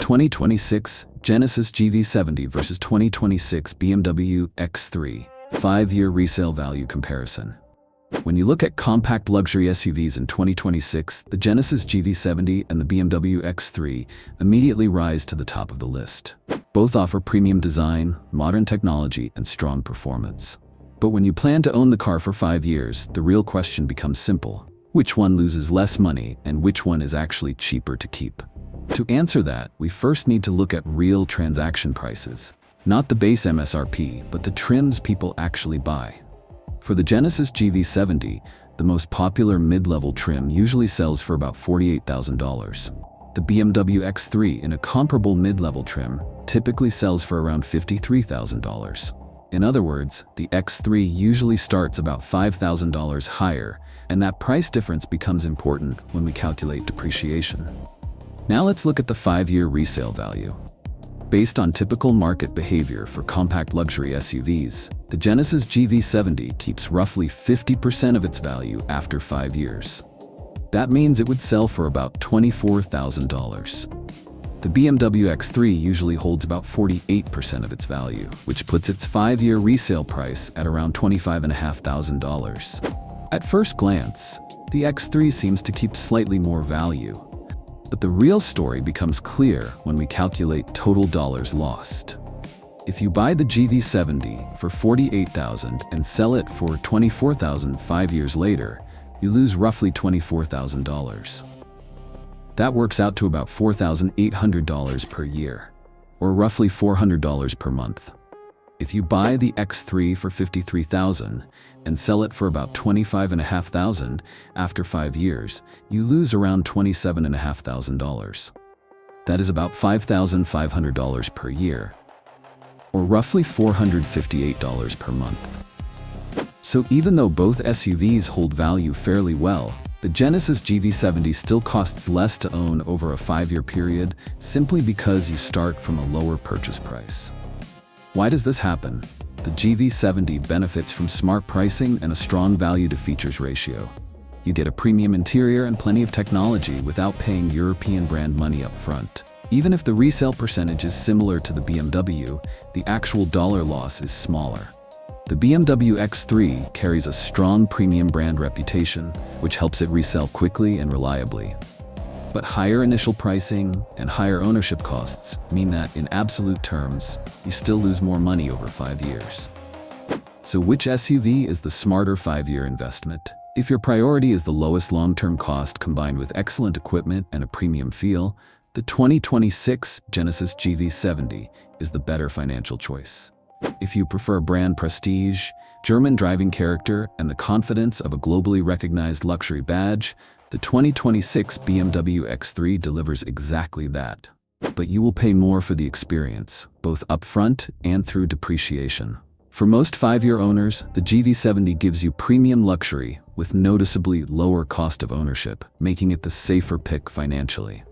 2026 Genesis GV70 versus 2026 BMW X3, 5-year resale value comparison. When you look at compact luxury SUVs in 2026, the Genesis GV70 and the BMW X3 immediately rise to the top of the list. Both offer premium design, modern technology, and strong performance. But when you plan to own the car for 5 years, the real question becomes simple. Which one loses less money and which one is actually cheaper to keep? To answer that, we first need to look at real transaction prices. Not the base MSRP, but the trims people actually buy. For the Genesis GV70, the most popular mid-level trim usually sells for about $48,000. The BMW X3 in a comparable mid-level trim typically sells for around $53,000. In other words, the X3 usually starts about $5,000 higher, and that price difference becomes important when we calculate depreciation. Now let's look at the 5-year resale value. Based on typical market behavior for compact luxury SUVs, the Genesis GV70 keeps roughly 50% of its value after 5 years. That means it would sell for about $24,000. The BMW X3 usually holds about 48% of its value, which puts its 5-year resale price at around $25,500. At first glance, the X3 seems to keep slightly more value. But the real story becomes clear when we calculate total dollars lost. If you buy the GV70 for $48,000 and sell it for $24,000 5 years later, you lose roughly $24,000. That works out to about $4,800 per year, or roughly $400 per month. If you buy the X3 for $53,000 and sell it for about $25,500 after 5 years, you lose around $27,500. That is about $5,500 per year, or roughly $458 per month. So even though both SUVs hold value fairly well, the Genesis GV70 still costs less to own over a 5-year period simply because you start from a lower purchase price. Why does this happen? The GV70 benefits from smart pricing and a strong value-to-features ratio. You get a premium interior and plenty of technology without paying European brand money up front. Even if the resale percentage is similar to the BMW, the actual dollar loss is smaller. The BMW X3 carries a strong premium brand reputation, which helps it resell quickly and reliably. But higher initial pricing and higher ownership costs mean that, in absolute terms, you still lose more money over 5 years. So which SUV is the smarter 5-year investment? If your priority is the lowest long-term cost combined with excellent equipment and a premium feel, the 2026 Genesis GV70 is the better financial choice. If you prefer brand prestige, German driving character, and the confidence of a globally recognized luxury badge, the 2026 BMW X3 delivers exactly that. But you will pay more for the experience, both upfront and through depreciation. For most 5-year owners, the GV70 gives you premium luxury with noticeably lower cost of ownership, making it the safer pick financially.